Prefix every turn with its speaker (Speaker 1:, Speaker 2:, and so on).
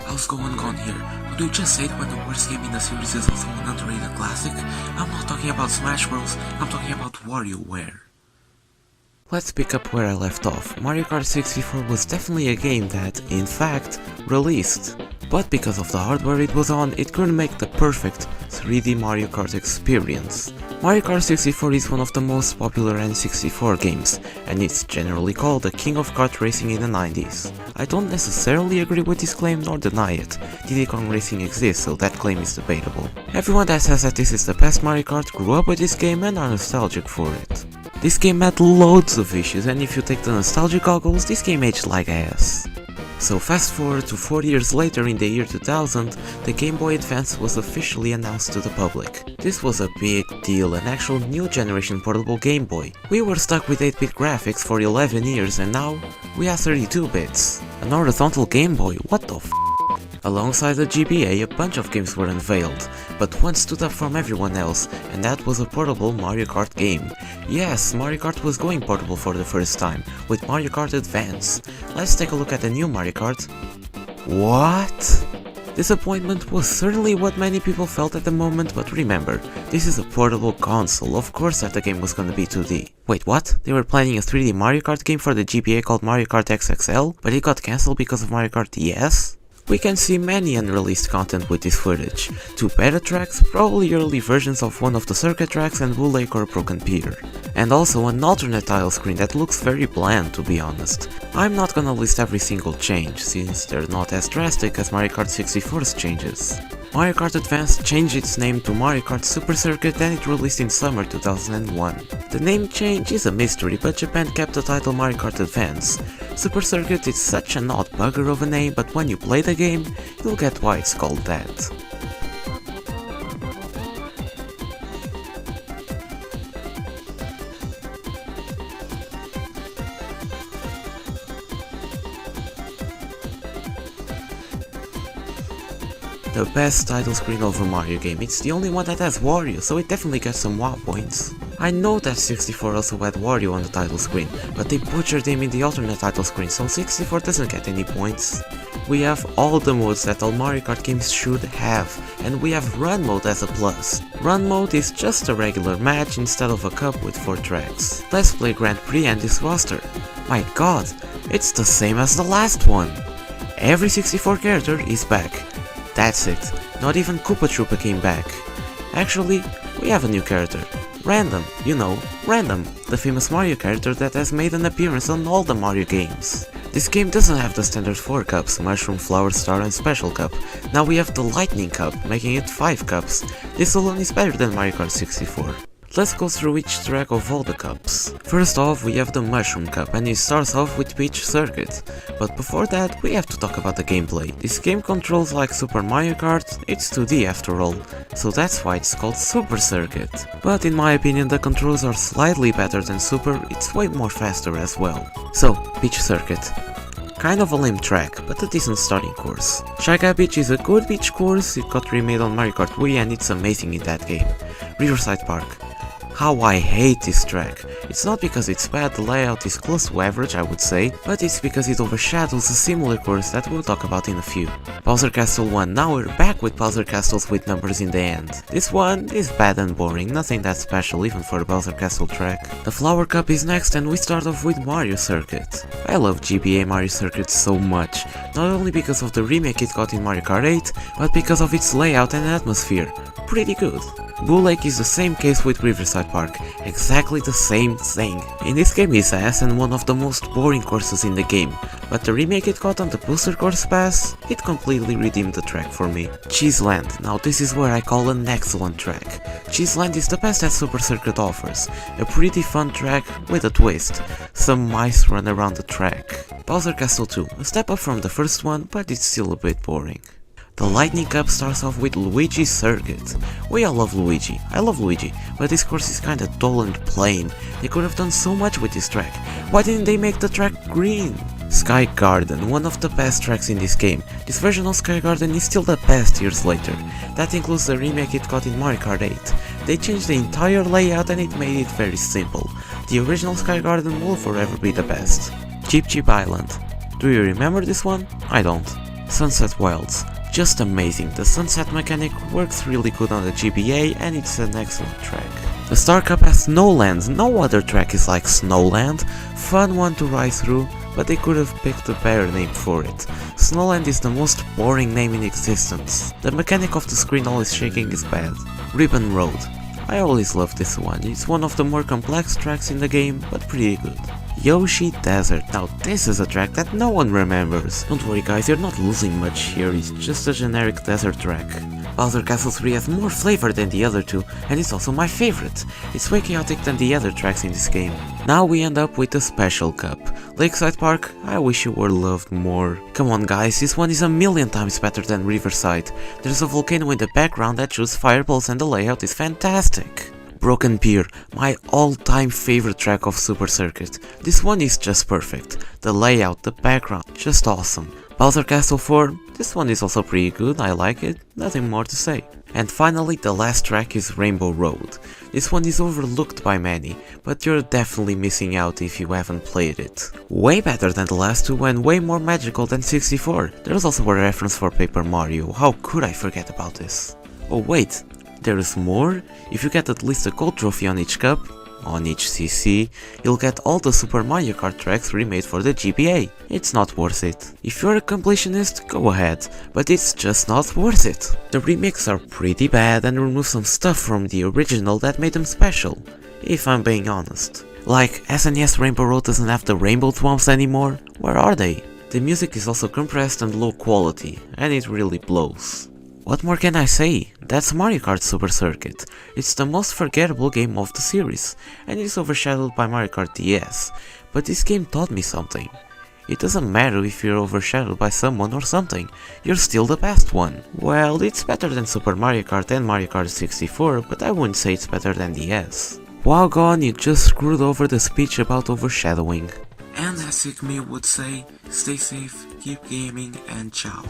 Speaker 1: What's going on here? Would you just say that when the worst game in the series is also an underrated classic? I'm not talking about Smash Bros, I'm talking about WarioWare. Let's pick up where I left off. Mario Kart 64 was definitely a game that, in fact, released. But because of the hardware it was on, it couldn't make the perfect 3D Mario Kart experience. Mario Kart 64 is one of the most popular N64 games, and it's generally called the king of kart racing in the 90s. I don't necessarily agree with this claim nor deny it. Diddy Kong Racing exists, so that claim is debatable. Everyone that says that this is the best Mario Kart grew up with this game and are nostalgic for it. This game had loads of issues, and if you take the nostalgia goggles, this game aged like ass. So fast forward to 4 years later in the year 2000, the Game Boy Advance was officially announced to the public. This was a big deal, an actual new generation portable Game Boy. We were stuck with 8-bit graphics for 11 years and now we have 32 bits. An horizontal Game Boy, what the f***? Alongside the GBA, a bunch of games were unveiled, but one stood up from everyone else, and that was a portable Mario Kart game. Yes, Mario Kart was going portable for the first time, with Mario Kart Advance. Let's take a look at the new Mario Kart. What? Disappointment was certainly what many people felt at the moment, but remember, this is a portable console, of course that the game was gonna be 2D. Wait, what? They were planning a 3D Mario Kart game for the GBA called Mario Kart XXL, but it got cancelled because of Mario Kart DS? We can see many unreleased content with this footage. 2 beta tracks, probably early versions of one of the circuit tracks and Blue Lake or Broken Pier. And also an alternate title screen that looks very bland, to be honest. I'm not gonna list every single change, since they're not as drastic as Mario Kart 64's changes. Mario Kart Advance changed its name to Mario Kart Super Circuit and it released in summer 2001. The name change is a mystery, but Japan kept the title Mario Kart Advance. Super Circuit is such an odd bugger of a name, but when you play the game, you'll get why it's called that. The best title screen over Mario game, it's the only one that has Wario, so it definitely gets some wow points. I know that 64 also had Wario on the title screen, but they butchered him in the alternate title screen, so 64 doesn't get any points. We have all the modes that all Mario Kart games should have, and we have Run mode as a plus. Run mode is just a regular match instead of a cup with 4 tracks. Let's play Grand Prix and this roster. My god, it's the same as the last one! Every 64 character is back. That's it, not even Koopa Troopa came back. Actually, we have a new character. Random, you know, Random, the famous Mario character that has made an appearance on all the Mario games. This game doesn't have the standard 4 cups, Mushroom, Flower, Star and Special Cup. Now we have the Lightning Cup, making it 5 cups. This alone is better than Mario Kart 64. Let's go through each track of all the cups. First off, we have the Mushroom Cup, and it starts off with Peach Circuit. But before that, we have to talk about the gameplay. This game controls like Super Mario Kart, it's 2D after all, so that's why it's called Super Circuit. But in my opinion, the controls are slightly better than Super, it's way more faster as well. So, Peach Circuit. Kind of a lame track, but a decent starting course. Shy Guy Beach is a good beach course, it got remade on Mario Kart Wii and it's amazing in that game. Riverside Park. How I hate this track. It's not because it's bad, the layout is close to average I would say, but it's because it overshadows a similar course that we'll talk about in a few. Bowser Castle 1, now we're back with Bowser Castles with numbers in the end. This one is bad and boring, nothing that special even for a Bowser Castle track. The Flower Cup is next and we start off with Mario Circuit. I love GBA Mario Circuit so much, not only because of the remake it got in Mario Kart 8, but because of its layout and atmosphere. pretty good. Blue Lake is the same case with Riverside Park, exactly the same thing. In this game is ass and one of the most boring courses in the game, but the remake it got on the Booster Course Pass, it completely redeemed the track for me. Cheeseland, now this is where I call an excellent track. Cheeseland is the best that Super Circuit offers, a pretty fun track with a twist, some mice run around the track. Bowser Castle 2, a step up from the first one, but it's still a bit boring. The Lightning Cup starts off with Luigi's Circuit. We all love Luigi, I love Luigi, but this course is kinda dull and plain. They could have done so much with this track. Why didn't they make the track green? Sky Garden, one of the best tracks in this game. This version of Sky Garden is still the best years later. That includes the remake it got in Mario Kart 8. They changed the entire layout and it made it very simple. The original Sky Garden will forever be the best. Cheep Cheep Island. Do you remember this one? I don't. Sunset Wilds. Just amazing, the sunset mechanic works really good on the GBA and it's an excellent track. The Star Cup has Snowland, no other track is like Snowland, fun one to ride through, but they could have picked a better name for it. Snowland is the most boring name in existence. The mechanic of the screen always shaking is bad. Ribbon Road. I always love this one, it's one of the more complex tracks in the game, but pretty good. Yoshi Desert. Now this is a track that no one remembers. Don't worry guys, you're not losing much here, it's just a generic desert track. Bowser Castle 3 has more flavor than the other two, and it's also my favorite. It's way chaotic than the other tracks in this game. Now we end up with the Special Cup. Lakeside Park, I wish you were loved more. Come on guys, this one is a million times better than Riverside. There's a volcano in the background that shoots fireballs and the layout is fantastic. Broken Pier, my all-time favorite track of Super Circuit. This one is just perfect. The layout, the background, just awesome. Bowser Castle 4, this one is also pretty good, I like it, nothing more to say. And finally the last track is Rainbow Road. This one is overlooked by many, but you're definitely missing out if you haven't played it. Way better than the last two and way more magical than 64. There's also a reference for Paper Mario, how could I forget about this? Oh wait, there is more. If you get at least a gold trophy on each cup, on each CC, you'll get all the Super Mario Kart tracks remade for the GBA. It's not worth it. If you're a completionist, go ahead, but it's just not worth it. The remakes are pretty bad and remove some stuff from the original that made them special, if I'm being honest. Like, SNES Rainbow Road doesn't have the rainbow thwomps anymore, where are they? The music is also compressed and low quality, and it really blows. What more can I say? That's Mario Kart Super Circuit. It's the most forgettable game of the series, and it's overshadowed by Mario Kart DS. But this game taught me something. It doesn't matter if you're overshadowed by someone or something, you're still the best one. Well, it's better than Super Mario Kart and Mario Kart 64, but I wouldn't say it's better than DS. Wow, Gon, you just screwed over the speech about overshadowing. And as Sigme would say, stay safe, keep gaming, and ciao.